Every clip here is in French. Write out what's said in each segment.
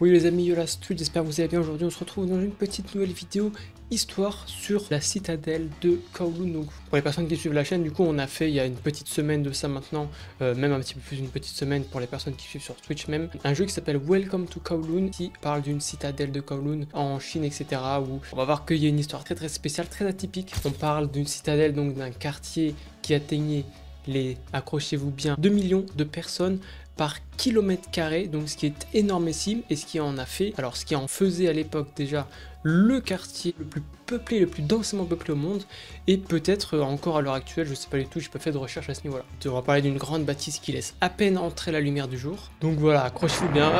Oui les amis, yo la street, j'espère que vous allez bien. Aujourd'hui on se retrouve dans une petite nouvelle vidéo histoire sur la citadelle de Kowloon. Donc pour les personnes qui suivent la chaîne, du coup on a fait il y a une petite semaine de ça maintenant, même un petit peu plus d'une petite semaine pour les personnes qui suivent sur Twitch même, un jeu qui s'appelle Welcome to Kowloon, qui parle d'une citadelle de Kowloon en Chine, etc. où on va voir qu'il y a une histoire très spéciale, très atypique. On parle d'une citadelle, donc d'un quartier qui atteignait les, accrochez-vous bien, 2 millions de personnes par kilomètre carré, donc ce qui est énormissime, et ce qui en a fait, alors ce qui en faisait à l'époque déjà le quartier le plus peuplé, le plus densément peuplé au monde, et peut-être encore à l'heure actuelle, je sais pas du tout, j'ai pas fait de recherche à ce niveau-là. On va parler d'une grande bâtisse qui laisse à peine entrer la lumière du jour. Donc voilà, accrochez-vous bien.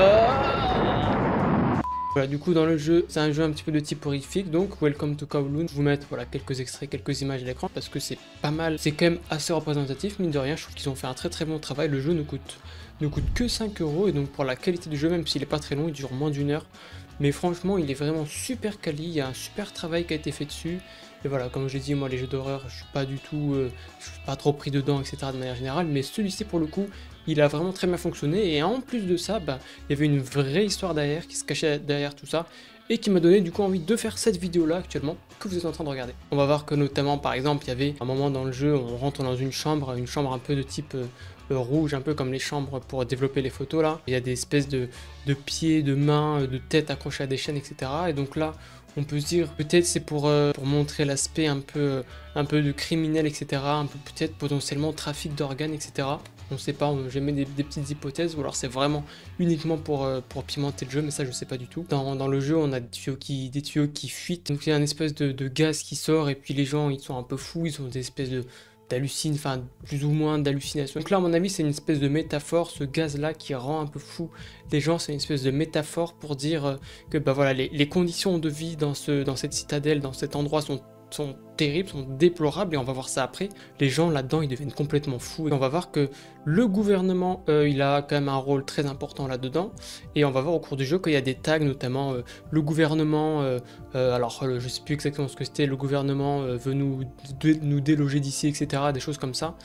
Voilà, du coup dans le jeu, c'est un jeu un petit peu de type horrifique, donc Welcome to Kowloon. Je vous mettre voilà, quelques extraits, quelques images à l'écran, parce que c'est pas mal, c'est quand même assez représentatif, mine de rien, je trouve qu'ils ont fait un très bon travail. Le jeu ne coûte que 5 €, et donc pour la qualité du jeu, même s'il est pas très long, il dure moins d'1 heure, mais franchement il est vraiment super quali, il y a un super travail qui a été fait dessus. Et voilà, comme je l'ai dit, moi les jeux d'horreur, je suis pas du tout, je suis pas trop pris dedans, etc. de manière générale, mais celui-ci pour le coup, il a vraiment très bien fonctionné, et en plus de ça, bah, il y avait une vraie histoire derrière, qui se cachait derrière tout ça, et qui m'a donné du coup envie de faire cette vidéo là actuellement, que vous êtes en train de regarder. On va voir que notamment, par exemple, il y avait un moment dans le jeu, on rentre dans une chambre un peu de type rouge, un peu comme les chambres pour développer les photos là. Il y a des espèces de pieds, de mains, de têtes accrochées à des chaînes, etc. Et donc là, on peut se dire, peut-être c'est pour montrer l'aspect un peu de criminel, etc. Un peu peut-être potentiellement trafic d'organes, etc. On sait pas, j'ai mis des petites hypothèses, ou alors c'est vraiment uniquement pour pimenter le jeu, mais ça je sais pas du tout. Dans le jeu, on a des tuyaux qui fuitent, donc il y a une espèce de gaz qui sort, et puis les gens ils sont un peu fous, ils ont des espèces d'hallucines, enfin plus ou moins d'hallucinations. Donc là à mon avis c'est une espèce de métaphore, ce gaz là qui rend un peu fou les gens, c'est une espèce de métaphore pour dire que bah voilà, les conditions de vie dans cette citadelle, dans cet endroit sont terribles, sont déplorables, et on va voir ça après. Les gens là-dedans ils deviennent complètement fous, et on va voir que le gouvernement il a quand même un rôle très important là-dedans, et on va voir au cours du jeu qu'il y a des tags, notamment le gouvernement, alors je sais plus exactement ce que c'était, le gouvernement veut nous déloger d'ici, etc., des choses comme ça.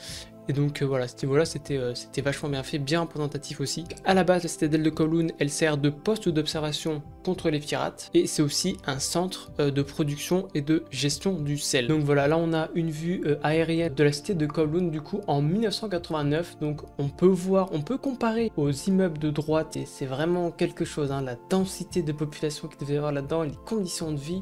Et donc voilà, ce niveau-là, c'était vachement bien fait, bien représentatif aussi. À la base, la citadelle de Kowloon, elle sert de poste d'observation contre les pirates, et c'est aussi un centre de production et de gestion du sel. Donc voilà, là on a une vue aérienne de la cité de Kowloon, du coup en 1989. Donc on peut comparer aux immeubles de droite, et c'est vraiment quelque chose, hein, la densité de population qu'il devait y avoir là-dedans, les conditions de vie.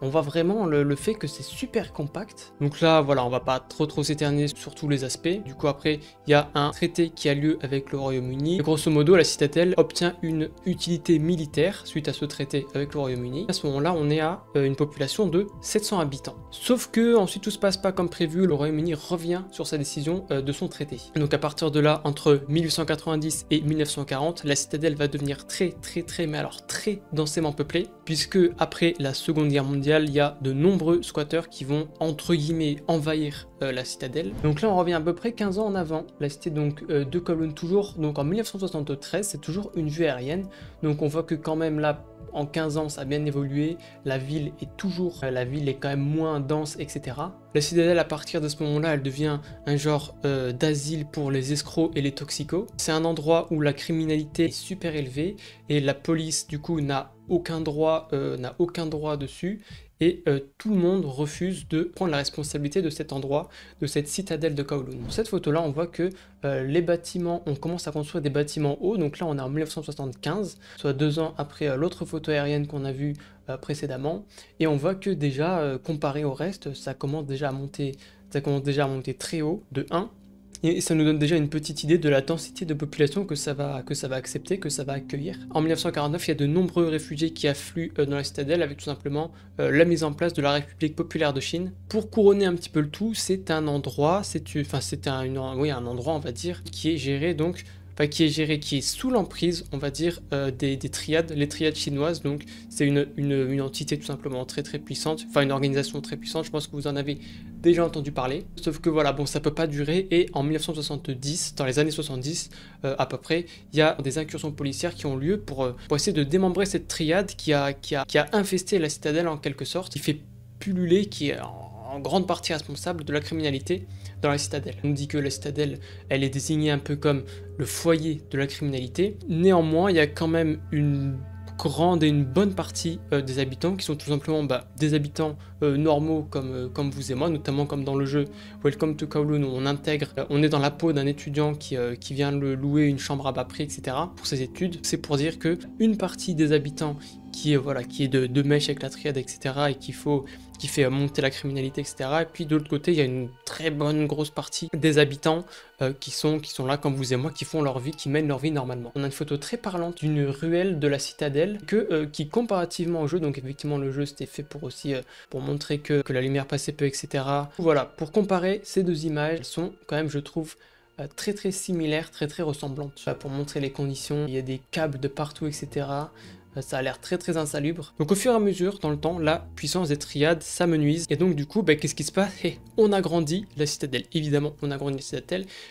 On voit vraiment le fait que c'est super compact. Donc là, voilà, on va pas trop s'éterniser sur tous les aspects. Du coup, après, il y a un traité qui a lieu avec le Royaume-Uni. Grosso modo, la citadelle obtient une utilité militaire suite à ce traité avec le Royaume-Uni. À ce moment-là, on est à une population de 700 habitants. Sauf que ensuite, tout se passe pas comme prévu. Le Royaume-Uni revient sur sa décision de son traité. Donc à partir de là, entre 1890 et 1940, la citadelle va devenir mais alors très densément peuplée, puisque après la Seconde Guerre mondiale, il y a de nombreux squatteurs qui vont entre guillemets envahir la citadelle. Donc là on revient à peu près 15 ans en avant, la cité donc de Kowloon, toujours donc en 1973, c'est toujours une vue aérienne, donc on voit que quand même là en 15 ans ça a bien évolué, la ville est quand même moins dense, etc. La citadelle, à partir de ce moment-là, elle devient un genre d'asile pour les escrocs et les toxicos. C'est un endroit où la criminalité est super élevée, et la police du coup n'a aucun droit dessus, et tout le monde refuse de prendre la responsabilité de cet endroit, de cette citadelle de Kowloon. Dans cette photo là, on voit que les bâtiments, on commence à construire des bâtiments hauts, donc là on est en 1975, soit 2 ans après l'autre photo aérienne qu'on a vue précédemment, et on voit que déjà comparé au reste, ça commence déjà à monter très haut de 1. Et ça nous donne déjà une petite idée de la densité de population que ça va accepter, que ça va accueillir. En 1949, il y a de nombreux réfugiés qui affluent dans la citadelle, avec tout simplement la mise en place de la République populaire de Chine. Pour couronner un petit peu le tout, c'est un endroit, un endroit, on va dire, qui est géré donc, qui est sous l'emprise, on va dire, des triades, les triades chinoises. Donc c'est une entité tout simplement très puissante, enfin une organisation très puissante, je pense que vous en avez déjà entendu parler. Sauf que voilà, bon, ça peut pas durer, et en 1970, dans les années 70 à peu près, il y a des incursions policières qui ont lieu pour essayer de démembrer cette triade qui a infesté la citadelle en quelque sorte, qui fait pulluler, qui est en grande partie responsable de la criminalité dans la citadelle. On dit que la citadelle, elle est désignée un peu comme le foyer de la criminalité. Néanmoins, il y a quand même une grande et une bonne partie des habitants qui sont tout simplement des habitants normaux comme vous et moi, notamment comme dans le jeu Welcome to Kowloon où on intègre, on est dans la peau d'un étudiant qui vient louer une chambre à bas prix, etc. pour ses études. C'est pour dire que une partie des habitants qui est de mèche avec la triade, etc. et qui fait monter la criminalité, etc. Et puis de l'autre côté, il y a une très bonne grosse partie des habitants qui sont là comme vous et moi, qui font leur vie, qui mènent leur vie normalement. On a une photo très parlante d'une ruelle de la citadelle qui comparativement au jeu, donc effectivement le jeu c'était fait pour aussi pour montrer que la lumière passait peu, etc. Voilà, pour comparer ces deux images, elles sont quand même, je trouve, très similaires, très ressemblantes. Pour montrer les conditions, il y a des câbles de partout, etc. Ça a l'air très insalubre. Donc au fur et à mesure, dans le temps, la puissance des triades s'amenuise. Et donc du coup, qu'est-ce qui se passe? On agrandit la citadelle. Évidemment, on agrandit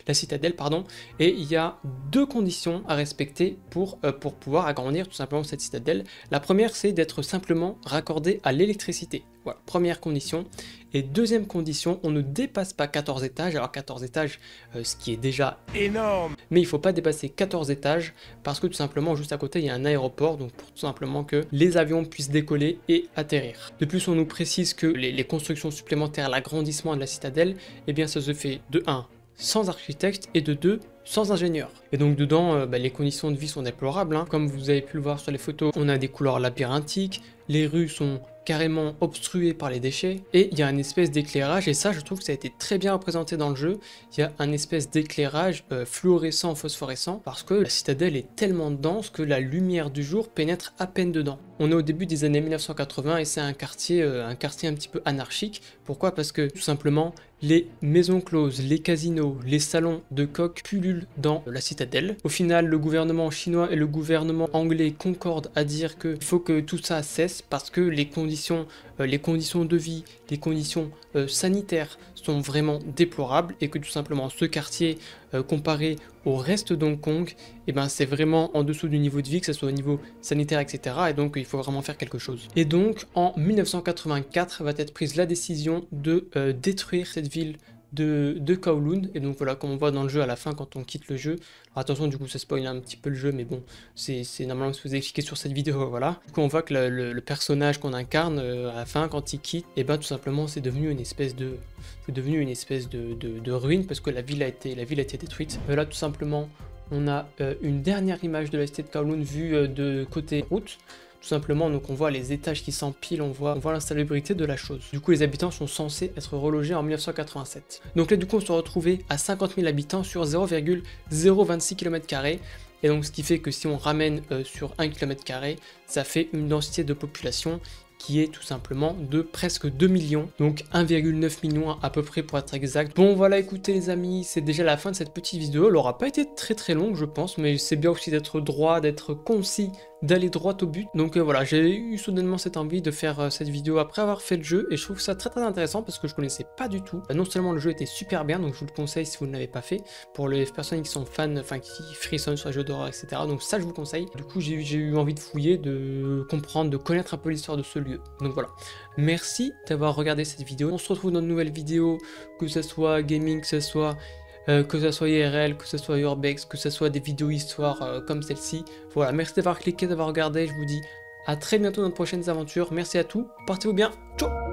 la citadelle, pardon. Et il y a deux conditions à respecter pour pouvoir agrandir tout simplement cette citadelle. La première, c'est d'être simplement raccordé à l'électricité. Voilà, première condition. Et deuxième condition, on ne dépasse pas 14 étages. Alors 14 étages, ce qui est déjà énorme. Mais il ne faut pas dépasser 14 étages parce que tout simplement, juste à côté, il y a un aéroport. Donc pour tout simplement que les avions puissent décoller et atterrir. De plus, on nous précise que les constructions supplémentaires, l'agrandissement de la citadelle, eh bien ça se fait de 1, sans architecte, et de 2, sans ingénieur. Et donc dedans, les conditions de vie sont déplorables. Comme vous avez pu le voir sur les photos, on a des couloirs labyrinthiques, les rues sont carrément obstruées par les déchets, et il y a une espèce d'éclairage, et ça je trouve que ça a été très bien représenté dans le jeu. Il y a un espèce d'éclairage fluorescent, phosphorescent, parce que la citadelle est tellement dense que la lumière du jour pénètre à peine dedans. On est au début des années 1980 et c'est un quartier un petit peu anarchique. Pourquoi? Parce que tout simplement, les maisons closes, les casinos, les salons de coq pullulent dans la citadelle. Au final, le gouvernement chinois et le gouvernement anglais concordent à dire qu'il faut que tout ça cesse parce que les conditions de vie, les conditions sanitaires sont vraiment déplorables et que tout simplement ce quartier comparé au reste d'Hong Kong, c'est vraiment en dessous du niveau de vie, que ce soit au niveau sanitaire, etc. Et donc il faut vraiment faire quelque chose. Et donc en 1984 va être prise la décision de détruire cette ville de Kowloon. Et donc voilà, comme on voit dans le jeu à la fin quand on quitte le jeu. Alors attention, du coup ça spoil un petit peu le jeu, mais bon, c'est normalement ce que vous expliqué sur cette vidéo, voilà. Du coup on voit que le personnage qu'on incarne à la fin, quand il quitte, tout simplement c'est devenu une espèce de ruine parce que la ville a été détruite. Là tout simplement on a une dernière image de la cité de Kowloon vue de côté route. Tout simplement, donc on voit les étages qui s'empilent, on voit l'insalubrité de la chose. Du coup, les habitants sont censés être relogés en 1987. Donc là, du coup, on se retrouvait à 50 000 habitants sur 0,026 km². Et donc, ce qui fait que si on ramène sur 1 km², ça fait une densité de population qui est tout simplement de presque 2 millions, donc 1,9 million à peu près pour être exact. Bon voilà, écoutez les amis, c'est déjà la fin de cette petite vidéo. Elle aura pas été très longue je pense, mais c'est bien aussi d'être droit, d'être concis, d'aller droit au but. Donc voilà, j'ai eu soudainement cette envie de faire cette vidéo après avoir fait le jeu, et je trouve ça très intéressant parce que je connaissais pas du tout. Non seulement le jeu était super bien, donc je vous le conseille si vous ne l'avez pas fait, pour les personnes qui sont fans, enfin qui frissonnent sur les jeux d'horreur, etc. Donc ça je vous conseille. Du coup j'ai eu envie de fouiller, de comprendre, de connaître un peu l'histoire de ce lieu. Donc voilà, merci d'avoir regardé cette vidéo. On se retrouve dans de nouvelles vidéos, que ce soit gaming, que ce soit IRL, que ce soit Urbex, que ce soit des vidéos histoire comme celle-ci. Voilà, merci d'avoir cliqué, d'avoir regardé. Je vous dis à très bientôt dans de prochaines aventures. Merci à tous, portez-vous bien, ciao.